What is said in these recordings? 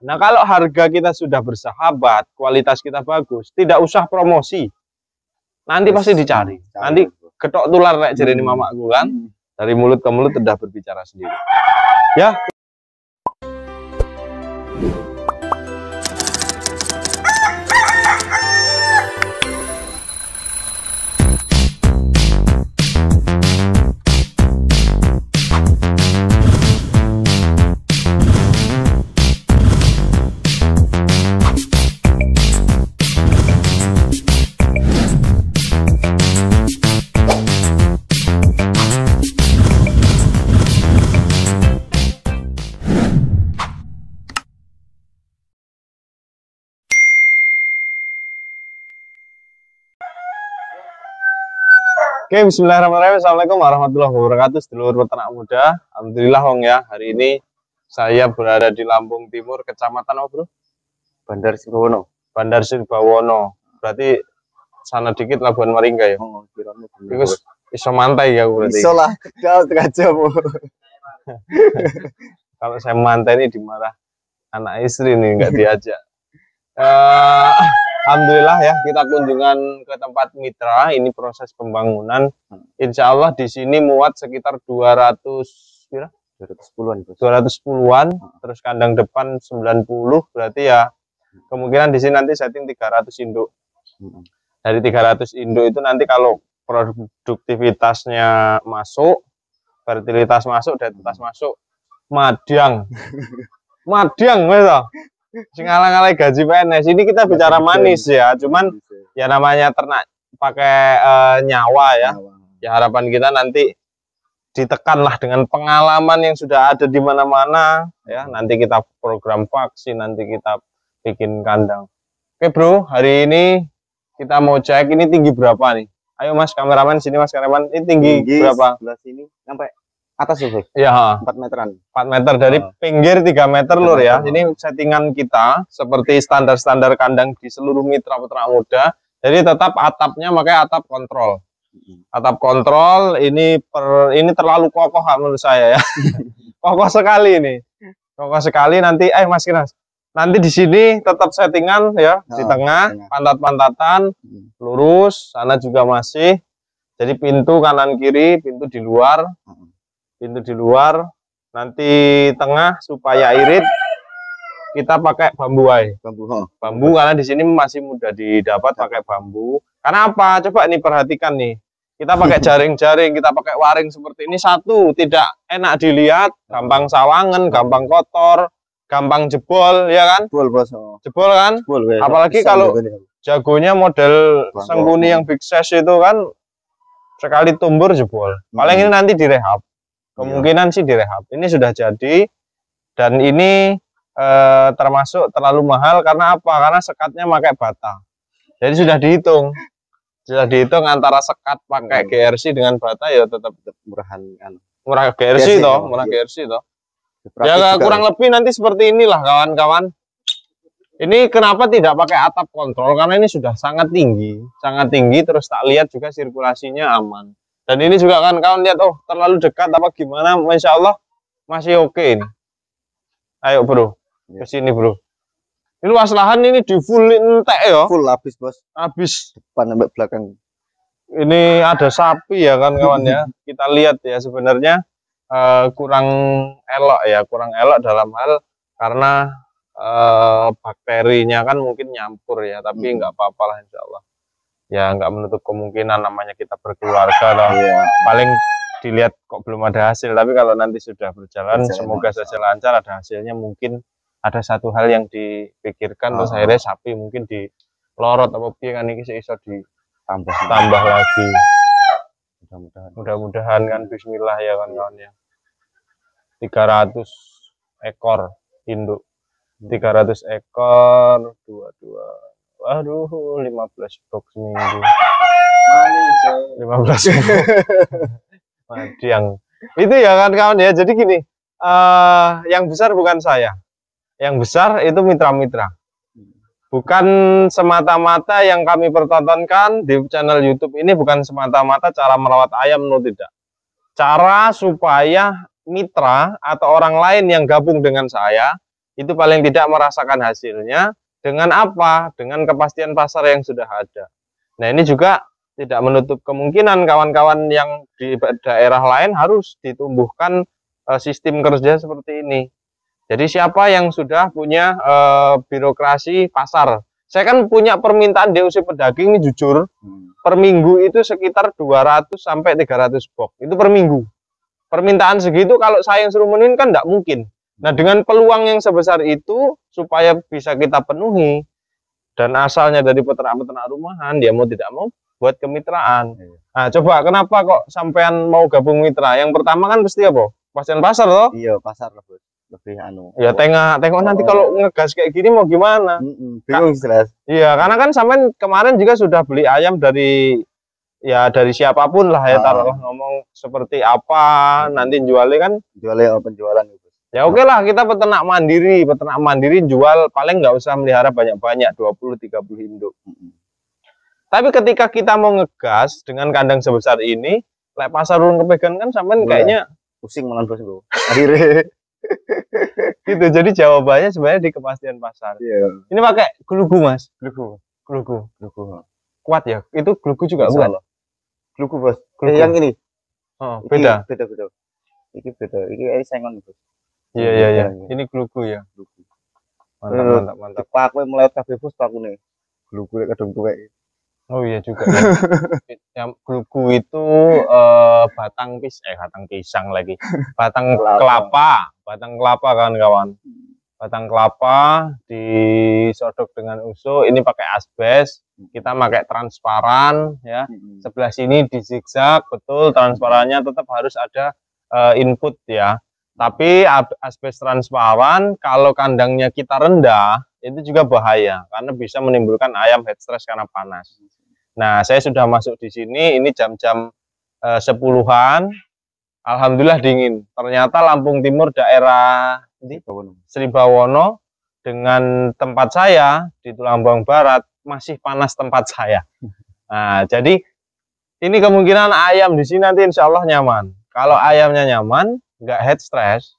Nah, kalau harga kita sudah bersahabat, kualitas kita bagus, tidak usah promosi. Nanti pasti dicari. Nanti ketok tular kayak jerene mamaku kan. Dari mulut ke mulut sudah berbicara sendiri. Ya. Oke, bismillahirrahmanirrahim. Assalamualaikum warahmatullahi wabarakatuh. Sedulur peternak muda. Alhamdulillah Hong ya. Hari ini saya berada di Lampung Timur, kecamatan apa bro? Bandar Sirbawono. Bandar Sirbawono. Berarti sana dikit Labuan Maringga ya? Oh, Itu iso mantai ya berarti? Iso lah, tengah jam. Kalau saya mantai ini dimarah anak istri nih, nggak diajak. Alhamdulillah ya, kita kunjungan ke tempat mitra. Ini proses pembangunan. Insya Allah di sini muat sekitar 210-an. Terus kandang depan 90. Berarti ya kemungkinan di sini nanti setting 300 induk. Dari 300 induk itu nanti kalau produktivitasnya masuk, fertilitas masuk, density masuk, madiang, betul. Ngalah-ngalah gaji PNS ini kita bicara manis ya, cuman ya namanya ternak pakai nyawa ya. Ya harapan kita nanti ditekanlah dengan pengalaman yang sudah ada di mana-mana ya. Nanti kita program vaksin, nanti kita bikin kandang. Oke bro, hari ini kita mau cek ini tinggi berapa nih? Ayo mas kameramen sini mas kameramen, ini tinggi berapa? Sebelah sini sampai atas ya, ya 4 meteran. 4 meter dari pinggir 3 meter lur ya. Ini settingan kita seperti standar-standar kandang di seluruh mitra peternak muda. Jadi tetap atapnya makanya atap kontrol. Atap kontrol ini terlalu kokoh menurut saya ya. Kokoh sekali ini. Kokoh sekali nanti Mas Kinas. Nanti di sini tetap settingan ya, di tengah pantat-pantatan lurus, sana juga masih. Jadi pintu kanan kiri, pintu di luar. Pintu di luar, nanti tengah supaya irit kita pakai bambu bambu karena di sini masih mudah didapat pakai bambu. Karena apa? Coba nih perhatikan nih, kita pakai jaring-jaring, kita pakai waring seperti ini, satu tidak enak dilihat, gampang sawangan, gampang kotor, gampang jebol ya kan? Jebol kan? Apalagi kalau jagonya model Sengkuni yang big size itu kan sekali tumbur jebol. Paling ini nanti direhab. Kemungkinan sih direhab. Ini sudah jadi dan ini termasuk terlalu mahal karena apa? Karena sekatnya pakai bata. Jadi sudah dihitung antara sekat pakai GRC dengan bata ya tetap murahan kan. Murah GRC toh, murah GRC toh. Ya kurang lebih nanti seperti inilah kawan-kawan. Ini kenapa tidak pakai atap kontrol? Karena ini sudah sangat tinggi terus tak lihat juga sirkulasinya aman. Dan ini juga kan kawan lihat, oh terlalu dekat apa gimana, Masya Allah masih oke ini. Ayo bro, ke sini bro. Ini luas lahan ini di full entek ya. Full habis bos. Habis. Depan sampai belakang. Ini ada sapi ya kan kawan ya. Kita lihat ya sebenarnya kurang elok dalam hal karena bakterinya kan mungkin nyampur ya. Tapi nggak apa-apa lah Insya Allah. Ya nggak menutup kemungkinan namanya kita berkeluarga loh. Paling dilihat kok belum ada hasil, tapi kalau nanti sudah berjalan semoga saja lancar, ada hasilnya. Mungkin ada satu hal yang dipikirkan terus akhirnya sapi mungkin di lorot apa piye kan ini iso ditambah lagi. Mudah-mudahan kan bismillah ya kawan-kawan ya. 300 ekor induk. 300 ekor 22. Waduh, 15 box seminggu. 15 madiang. Itu ya kan kawan ya. Jadi gini, yang besar bukan saya. Yang besar itu mitra-mitra. Bukan semata-mata yang kami pertontonkan di channel YouTube ini bukan semata-mata cara merawat ayam, no tidak. Cara supaya mitra atau orang lain yang gabung dengan saya itu paling tidak merasakan hasilnya dengan apa? Dengan kepastian pasar yang sudah ada. Nah, ini juga tidak menutup kemungkinan kawan-kawan yang di daerah lain harus ditumbuhkan sistem kerja seperti ini. Jadi siapa yang sudah punya birokrasi pasar? Saya kan punya permintaan DOC pedaging ini jujur, per minggu itu sekitar 200 sampai 300 box. Itu per minggu. Permintaan segitu kalau saya yang suruh menuhin kan tidak mungkin. Nah, dengan peluang yang sebesar itu supaya bisa kita penuhi dan asalnya dari peternak-peternak rumahan, dia mau tidak mau buat kemitraan. Nah, coba kenapa kok sampean mau gabung mitra? Yang pertama kan pasti apa? Pasien pasar loh. Iya, pasar lah, Bos. Lebih anu. Ya tengok nanti kalau ngegas kayak gini mau gimana? Bingung jelas. Iya, karena kan sampean kemarin juga sudah beli ayam dari siapapun lah ya, taruh ngomong seperti apa nanti jualnya kan. Jualnya penjualan itu. Ya oke lah, kita peternak mandiri jual paling nggak usah melihara banyak-banyak 20-30 induk. Tapi ketika kita mau ngegas dengan kandang sebesar ini, lek pasar urung kepegang kan sampean kayaknya pusing malah Bos itu. Akhirnya gitu. Jadi jawabannya sebenarnya di kepastian pasar. Iya. Ini pakai glugu, Mas. Glugu. Kuat ya? Itu glugu juga bukan? Glugu, Bos. Glugu. Yang ini. Oh, beda. Beda. Iki beda. Iki sengon, Bos. Iya. Ini glugu ya. Mantap. Pak kowe mulai kabeh Bos pakune. Glugu lek kadung tuwek. Oh iya juga ya. Yang glugu itu batang pisang lagi. Batang kelapa kawan-kawan. Batang kelapa disodok dengan uso. Ini pakai asbes. Kita pakai transparan ya. Sebelah sini di zigzag, betul transparannya tetap harus ada input ya. Tapi asbes transparan kalau kandangnya kita rendah itu juga bahaya karena bisa menimbulkan ayam head stress karena panas. Nah, saya sudah masuk di sini, ini jam-jam 10-an, alhamdulillah dingin. Ternyata Lampung Timur daerah Sri Bawono dengan tempat saya di Tulambang Barat masih panas tempat saya. Nah, jadi ini kemungkinan ayam di sini nanti insya Allah nyaman. Kalau ayamnya nyaman, nggak head stress,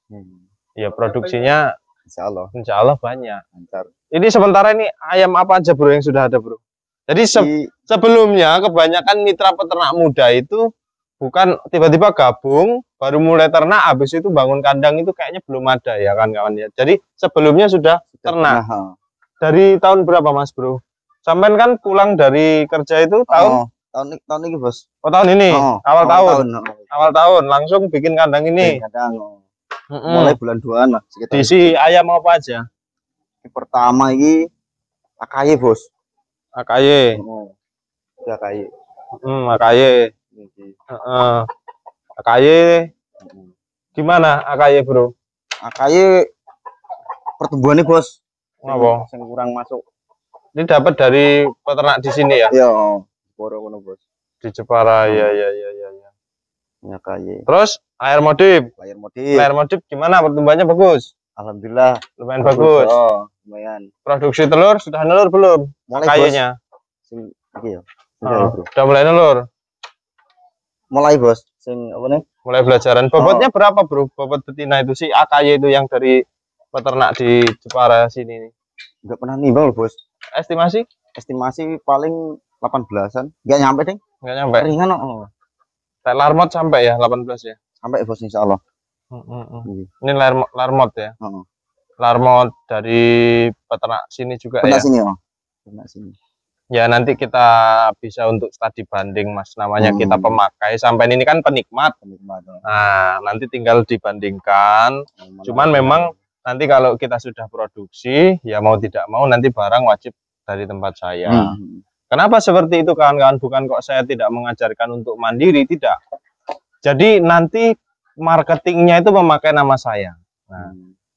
ya produksinya insya Allah banyak. Ini sementara ini ayam apa aja bro yang sudah ada bro? Jadi sebelumnya kebanyakan mitra peternak muda itu bukan tiba-tiba gabung, baru mulai ternak, habis itu bangun kandang itu kayaknya belum ada ya kan kawan ya. Jadi sebelumnya sudah ternak. Dari tahun berapa Mas Bro? Sampean kan pulang dari kerja itu tahun ini Bos. Oh tahun ini? Awal tahun langsung bikin kandang ini. Mulai bulan 2-an lah. Diisi ayam apa aja? Pertama ini AKY Bos. AKY. AKY. AKY. AKY. Gimana AKY Bro? AKY pertumbuhannya Bos. Apa? Yang kurang masuk. Ini dapat dari peternak di sini ya? Iya. Boro-boro Bos. Di Jepara. Ya. AKY. Terus air modif. Air modif gimana pertumbuhannya bagus? Alhamdulillah lumayan bagus. Lumayan. Produksi telur sudah nelur belum? Kayaknya. Iya. Udah mulai nelur. Mulai Bos. Apa nih? Mulai belajaran. Bobotnya berapa Bro? Bobot betina itu si AKY itu yang dari peternak di Jepara sini nih. Enggak pernah nimbang loh Bos. Estimasi paling 18-an. Enggak nyampe deh. Enggak nyampe. Ringan Larmot sampai ya 18 ya. Sampai Bos insyaallah. Ini larmot ya. Larmot dari peternak sini juga peternak ya. Sini, peternak sini. Ya nanti kita bisa untuk studi banding Mas. Namanya kita pemakai. Sampai ini kan penikmat. Nah nanti tinggal dibandingkan. Cuman memang nanti kalau kita sudah produksi, ya mau tidak mau nanti barang wajib dari tempat saya. Kenapa seperti itu kawan-kawan? Bukan kok saya tidak mengajarkan untuk mandiri, tidak. Jadi nanti marketingnya itu memakai nama saya. Nah,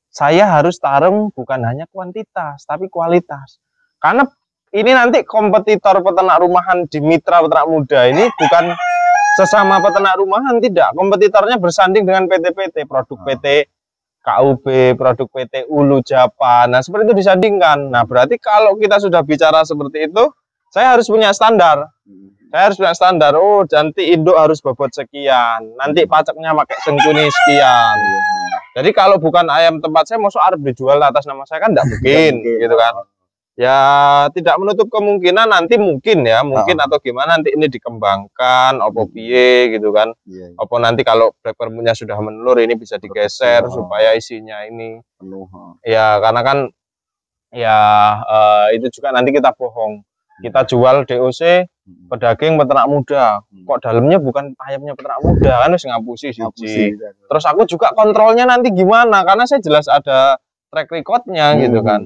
saya harus tarung bukan hanya kuantitas, tapi kualitas. Karena ini nanti kompetitor peternak rumahan di mitra peternak muda ini bukan sesama peternak rumahan, tidak. Kompetitornya bersanding dengan PT-PT, produk PT KUB, produk PT Ulu Japan. Nah, seperti itu disandingkan. Nah, berarti kalau kita sudah bicara seperti itu, saya harus punya standar. Oh, nanti induk harus bobot sekian. Nanti pacaknya pakai sengkuni sekian. Jadi kalau bukan ayam tempat saya, masuk arep dijual atas nama saya kan tidak mungkin, gitu kan. Ya tidak menutup kemungkinan nanti mungkin ya, mungkin atau gimana nanti ini dikembangkan, opo piye gitu kan. Opo nanti kalau black permutnya sudah menelur ini bisa digeser supaya isinya ini penuh. ya, karena kan ya itu juga nanti kita bohong. Kita jual DOC pedagang peternak muda. Kok dalamnya bukan ayamnya peternak muda kan, harus ngapusi siji. Terus aku juga kontrolnya nanti gimana? Karena saya jelas ada track recordnya gitu kan.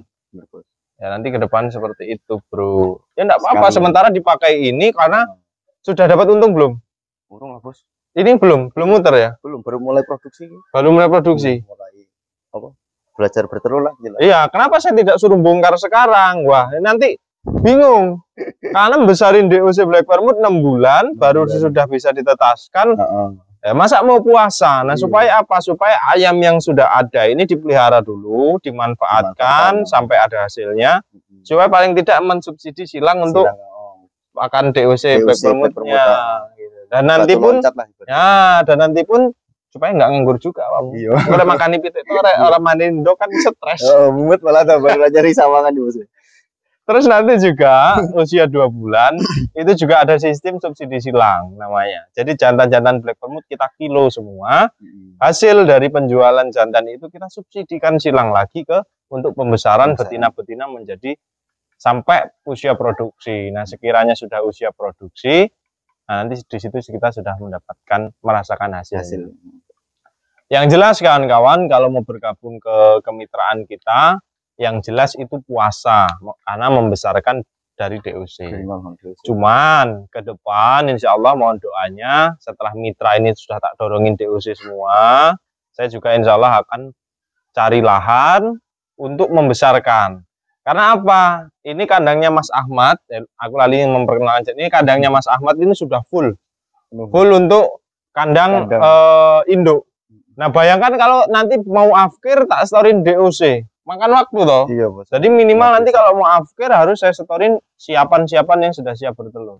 Ya nanti ke depan seperti itu, bro. Ya enggak apa-apa, sementara dipakai ini karena sudah dapat untung belum? Urung lah, Bos. Ini belum muter ya? Belum, baru mulai produksi. Baru mulai produksi. Mulai apa? Belajar bertelur lah jelas. Iya, kenapa saya tidak suruh bongkar sekarang? Wah, nanti bingung. Karena besarin DOC Black Permut 6 bulan baru sudah bisa ditetaskan. Ya, masa mau puasa? Nah, supaya apa? Supaya ayam yang sudah ada ini dipelihara dulu, dimanfaatkan sampai ada hasilnya. Supaya paling tidak mensubsidi silang untuk akan DOC Black Permutnya. Gitu. Dan nanti pun, ya, dan nanti pun supaya nggak nganggur juga, Pak. Kalau makan ipit itu orang manindo kan stres. Mumet malah tambah cari sawangan di Bos. Terus nanti juga usia 2 bulan itu juga ada sistem subsidi silang namanya. Jadi jantan-jantan Black Permut kita kilo semua. Hasil dari penjualan jantan itu kita subsidikan silang lagi ke untuk pembesaran betina-betina menjadi sampai usia produksi. Nah, sekiranya sudah usia produksi, nah nanti di situ kita sudah merasakan hasil. Yang jelas kawan-kawan, kalau mau bergabung ke kemitraan kita, yang jelas itu puasa karena membesarkan dari DOC. Cuman ke depan insya Allah mohon doanya setelah mitra ini sudah tak dorongin DOC semua, saya juga insya Allah akan cari lahan untuk membesarkan. Karena apa? Ini kandangnya Mas Ahmad, aku lali memperkenalkan, ini kandangnya Mas Ahmad ini sudah full untuk kandang induk. Nah, bayangkan kalau nanti mau afkir tak storin DOC. Makan waktu toh. Iya, Bos. Jadi minimal nanti kalau mau afkir harus saya setorin siapan-siapan yang sudah siap bertelur.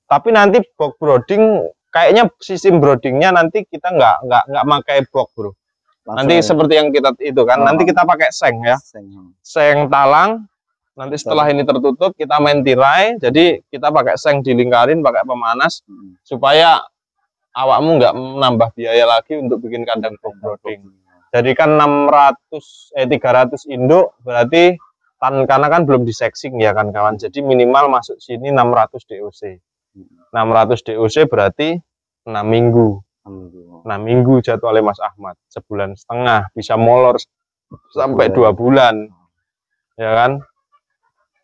Tapi nanti box brooding kayaknya sistem broodingnya nanti kita nggak pakai box, bro. Langsung nanti ya. Seperti yang kita itu kan, nanti kita pakai seng ya. Seng talang. Nanti setelah ini tertutup kita main tirai. Jadi kita pakai seng dilingkarin pakai pemanas supaya awakmu nggak menambah biaya lagi untuk bikin kandang box brooding. Jadi kan 300 induk berarti karena kan belum diseksing ya kan kawan. Jadi minimal masuk sini 600 DOC. 600 DOC berarti 6 minggu. 6 minggu jadwalnya Mas Ahmad. Sebulan setengah bisa molor sampai 2 bulan. Ya kan?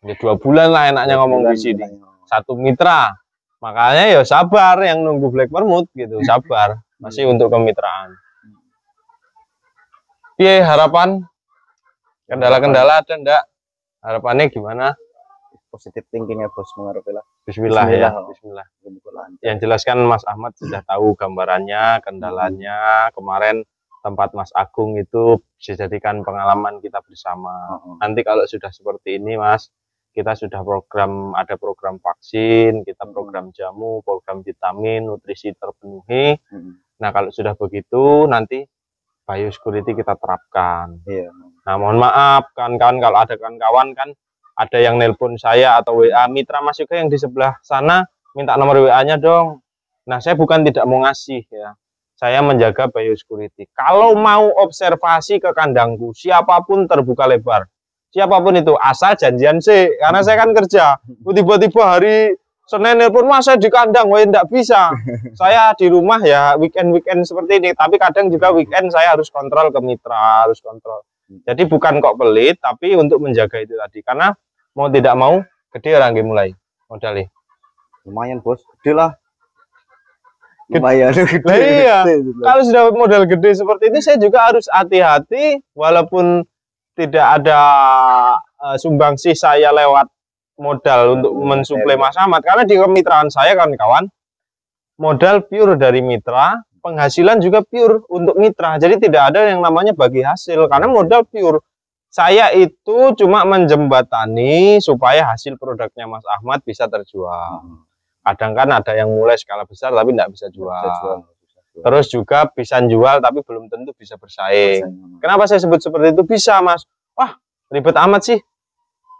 Ya 2 bulan lah enaknya ngomong di sini. Satu mitra. Makanya ya sabar yang nunggu Black Permut gitu, sabar. Masih untuk kemitraan. Iya, harapan kendala-kendala ada enggak? Harapannya gimana? Positif thinking ya, Bos, mengharapilah. Bismillah ya, bismillah. Yang jelaskan Mas Ahmad sudah tahu gambarannya, kendalanya. Kemarin tempat Mas Agung itu bisa jadikan pengalaman kita bersama. Nanti kalau sudah seperti ini, Mas, kita sudah ada program vaksin, kita program jamu, program vitamin, nutrisi terpenuhi. Nah, kalau sudah begitu nanti biosecurity kita terapkan. Nah, mohon maaf kawan-kawan kalau ada kawan-kawan kan ada yang nelpon saya atau WA mitra Mas Yoga yang di sebelah sana minta nomor WA-nya dong. Nah, saya bukan tidak mau ngasih ya. Saya menjaga biosecurity. Kalau mau observasi ke kandangku, siapapun terbuka lebar. Siapapun itu, asal janjian sih. Karena saya kan kerja. Tiba-tiba hari Senin nelpon, Mas saya di kandang, wah enggak bisa. Saya di rumah ya weekend seperti ini. Tapi kadang juga weekend saya harus kontrol ke mitra, harus kontrol. Jadi bukan kok pelit, tapi untuk menjaga itu tadi. Karena mau tidak mau, gede orang mulai modalnya. Lumayan, Bos, gede lah. Lumayan gede. Iya. Kalau sudah modal gede seperti ini, saya juga harus hati-hati. Walaupun tidak ada sumbangsih saya lewat modal untuk mensuplai Mas Ahmad, karena di kemitraan saya kawan-kawan modal pure dari mitra, penghasilan juga pure untuk mitra. Jadi tidak ada yang namanya bagi hasil karena modal pure. Saya itu cuma menjembatani supaya hasil produknya Mas Ahmad bisa terjual. Kadang kan ada yang mulai skala besar tapi tidak bisa jual. Terus juga bisa jual tapi belum tentu bisa bersaing. Kenapa saya sebut seperti itu? Bisa, Mas. Wah, ribet amat sih.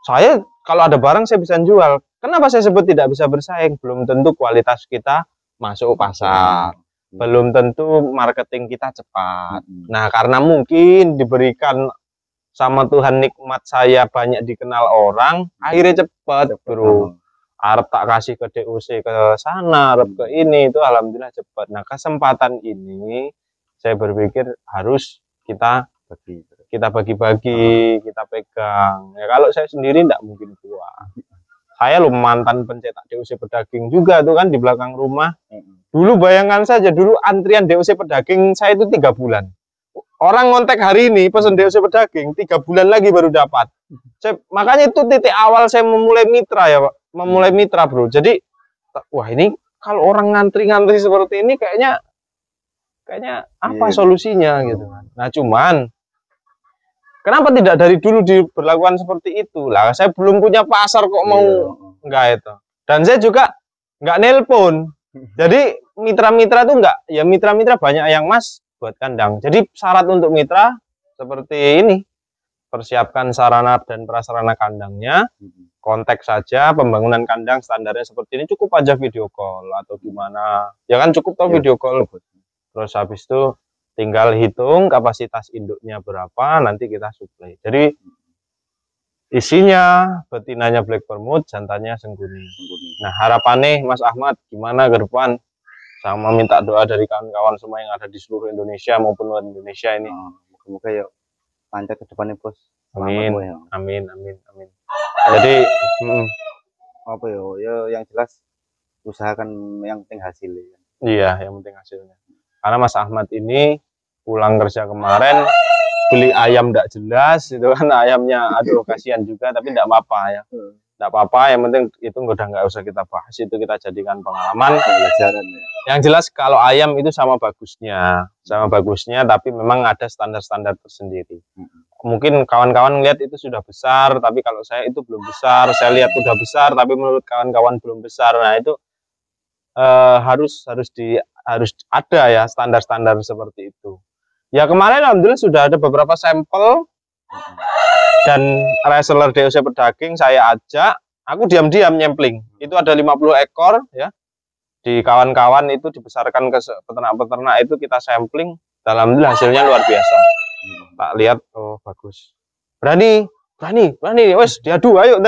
Saya kalau ada barang saya bisa jual. Kenapa saya sebut tidak bisa bersaing? Belum tentu kualitas kita masuk pasar. Belum tentu marketing kita cepat. Nah, karena mungkin diberikan sama Tuhan nikmat saya banyak dikenal orang, akhirnya cepat, bro. Arep tak kasih ke DOC ke sana, arep ke ini, itu alhamdulillah cepat. Nah, kesempatan ini saya berpikir harus kita bagi-bagi, kita pegang. Ya kalau saya sendiri tidak mungkin kuat. Saya lo mantan pencetak DOC pedaging juga tuh kan di belakang rumah. Dulu bayangkan saja, dulu antrian DOC pedaging saya itu 3 bulan. Orang ngontek hari ini pesen DOC pedaging 3 bulan lagi baru dapat. Makanya itu titik awal saya memulai mitra ya Pak. Memulai mitra, bro. Jadi wah ini kalau orang ngantri-ngantri seperti ini kayaknya apa solusinya gitu kan. Nah, cuman kenapa tidak dari dulu diberlakukan seperti itu? Lah, saya belum punya pasar kok mau enggak itu. Dan saya juga enggak nelpon. Jadi mitra-mitra tuh enggak, ya mitra-mitra banyak yang Mas buat kandang. Jadi syarat untuk mitra seperti ini. Persiapkan sarana dan prasarana kandangnya, kontak saja pembangunan kandang standarnya seperti ini, cukup aja video call atau gimana. Ya kan cukup tau video call. Terus habis itu tinggal hitung kapasitas induknya berapa, nanti kita suplai. Jadi isinya betinanya black permut, jantannya sengguni. Nah, harapannya Mas Ahmad gimana ke depan? Sama minta doa dari kawan-kawan semua yang ada di seluruh Indonesia maupun luar Indonesia ini. Semoga ya lancar ke depannya, Bos. Amin. Amin. Jadi apa ya yang jelas usahakan yang penting hasilnya. Iya, yang penting hasilnya. Karena Mas Ahmad ini pulang kerja kemarin beli ayam tidak jelas, itu kan ayamnya aduh kasihan juga, tapi tidak apa-apa ya. Tidak apa-apa, yang penting itu nggak usah kita bahas, itu kita jadikan pengalaman, pelajaran ya. Yang jelas kalau ayam itu sama bagusnya, tapi memang ada standar-standar tersendiri. Mungkin kawan-kawan lihat itu sudah besar, tapi kalau saya itu belum besar. Saya lihat sudah besar, tapi menurut kawan-kawan belum besar. Nah itu harus ada ya standar-standar seperti itu. Ya kemarin alhamdulillah sudah ada beberapa sampel dan reseller DOC pedaging saya ajak. Aku diam-diam nyempling. Itu ada 50 ekor ya. Di kawan-kawan itu dibesarkan ke peternak-peternak itu kita sampling. Alhamdulillah hasilnya luar biasa. Tak lihat, oh bagus. Berani, wes diadu, ayo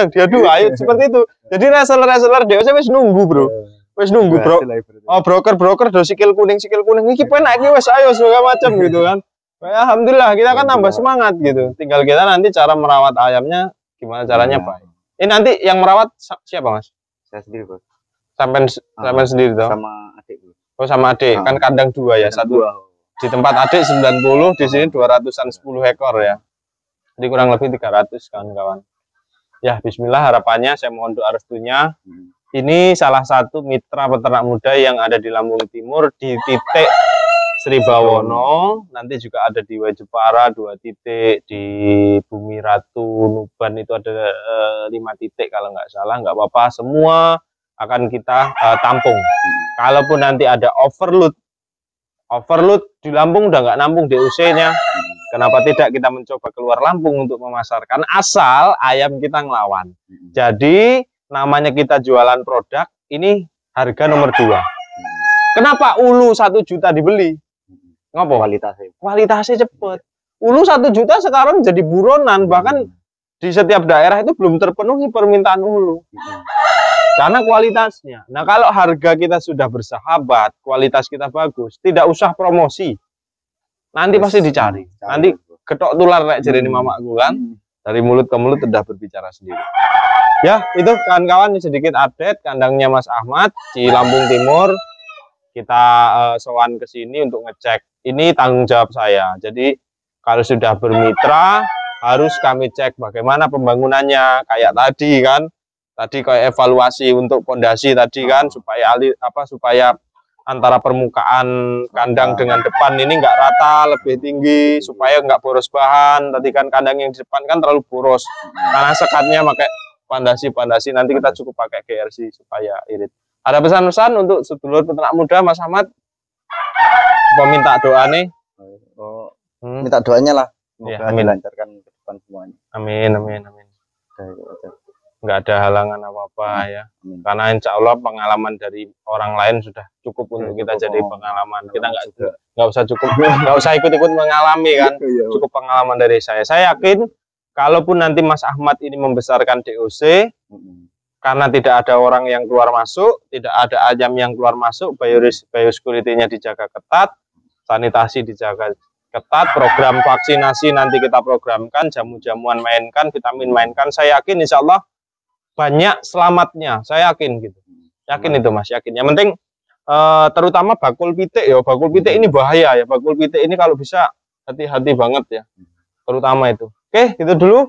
seperti itu. Jadi reseller DOC wes nunggu, bro. Wes nunggu, bro. Oh, broker do sikil kuning. Iki penak iki wes ayo segala macam gitu kan. Ya, alhamdulillah kita kan tambah semangat gitu. Tinggal kita nanti cara merawat ayamnya gimana caranya, Pak. Ini nanti yang merawat siapa, Mas? Saya sendiri, Bos. Sampai sendiri toh? Sama adik. Oh, sama adik. Kan kandang 2 ya, satu. Di tempat adik 90, di sini 200-an 10 ekor ya. Jadi kurang lebih 300 kawan-kawan. Ya, bismillah harapannya saya mohon doa restunya. Ini salah satu mitra peternak muda yang ada di Lampung Timur di titik Sri Bawono, nanti juga ada di Wajepara 2 titik, di Bumi Ratu Nuban itu ada 5 titik kalau nggak salah, nggak apa-apa, semua akan kita tampung. Kalaupun nanti ada overload di Lampung udah nggak nampung DOC-nya, kenapa tidak kita mencoba keluar Lampung untuk memasarkan asal ayam kita ngelawan. Jadi namanya kita jualan produk, ini harga nomor 2. Kenapa ulu 1 juta dibeli? Ngopo? Kualitasnya cepet. Ulu 1 juta sekarang jadi buronan, bahkan di setiap daerah itu belum terpenuhi permintaan ulu. Karena kualitasnya. Nah, kalau harga kita sudah bersahabat, kualitas kita bagus, tidak usah promosi. Nanti pasti dicari. Nanti ketok tular kayak jadi mamaku kan. Dari mulut ke mulut sudah berbicara sendiri. Ya, itu kawan-kawan sedikit update kandangnya Mas Ahmad di Lampung Timur. Kita sowan ke sini untuk ngecek. Ini tanggung jawab saya. Jadi kalau sudah bermitra harus kami cek bagaimana pembangunannya. Kayak tadi kan. Tadi kayak evaluasi untuk pondasi tadi kan supaya antara permukaan kandang dengan depan ini nggak rata, lebih tinggi supaya nggak boros bahan. Tadi kan kandang yang di depan kan terlalu boros. Karena sekatnya pakai pondasi nanti kita cukup pakai GRC supaya irit. Ada pesan-pesan untuk sedulur peternak muda Mas Ahmad? Apa minta doa nih? Oh, Hmm. minta doanya lah. Ya, Semoga amin. dilancarkan ke depan semuanya. Amin, amin, amin. Nggak ada halangan apa-apa ya. Amin. Karena insya Allah pengalaman dari orang lain sudah cukup untuk kita cukup, jadi pengalaman. Kita juga. nggak usah ikut-ikut mengalami kan. Iya. Cukup pengalaman dari saya. Saya yakin kalaupun nanti Mas Ahmad ini membesarkan DOC, karena tidak ada orang yang keluar masuk, tidak ada ayam yang keluar masuk, biosecurity-nya dijaga ketat, sanitasi dijaga ketat, program vaksinasi nanti kita programkan, jamu-jamuan mainkan, vitamin mainkan. Saya yakin insya Allah banyak selamatnya. Saya yakin gitu. Yakin itu Mas, yakin. Yang penting terutama bakul pitik ya. Bakul pitik ini bahaya ya. Bakul pitik ini kalau bisa hati-hati banget ya. Terutama itu. Oke, itu dulu.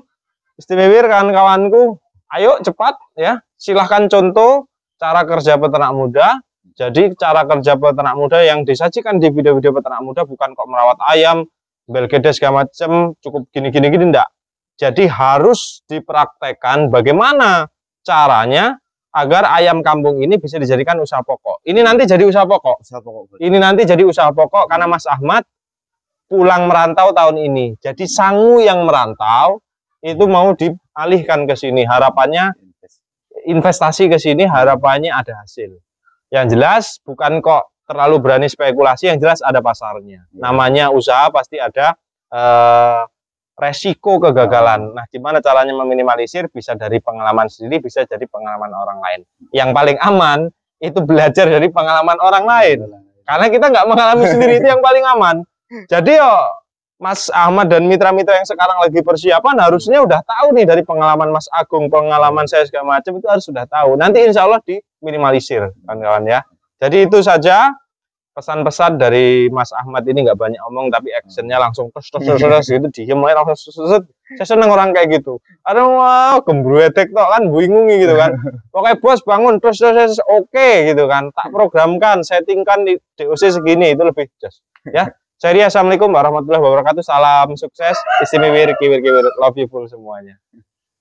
Istimewa kawan-kawanku. Ayo cepat ya. Silahkan contoh cara kerja peternak muda. Jadi cara kerja peternak muda yang disajikan di video-video peternak muda bukan kok merawat ayam, belgedes segala macam, cukup gini-gini enggak. Jadi harus dipraktekkan bagaimana caranya agar ayam kampung ini bisa dijadikan usaha pokok. Ini nanti jadi usaha pokok. Ini nanti jadi usaha pokok karena Mas Ahmad pulang merantau tahun ini. Jadi sangu yang merantau itu mau dialihkan ke sini. Harapannya investasi ke sini, harapannya ada hasil. Yang jelas bukan kok terlalu berani spekulasi, yang jelas ada pasarnya. Namanya usaha pasti ada resiko kegagalan. Nah, gimana caranya meminimalisir? Bisa dari pengalaman sendiri, bisa jadi pengalaman orang lain. Yang paling aman itu belajar dari pengalaman orang lain. Karena kita nggak mengalami sendiri, itu yang paling aman. Jadi Mas Ahmad dan mitra-mitra yang sekarang lagi persiapan harusnya udah tahu nih dari pengalaman Mas Agung, pengalaman saya segala macam itu harus sudah tahu. Nanti insya Allah diminimalisir, kawan-kawan ya. Jadi itu saja pesan-pesan dari Mas Ahmad ini, nggak banyak omong tapi actionnya langsung terus gitu, diem aja langsung. Saya seneng orang kayak gitu. Aduh, wow, gembruetek tok kan, bingung gitu kan. Pokoknya bos bangun terus oke gitu kan. Tak programkan, settingkan di DOC segini itu lebih just. Ya. Saya Assalamualaikum warahmatullahi wabarakatuh. Salam sukses. Istimewa, love you full semuanya.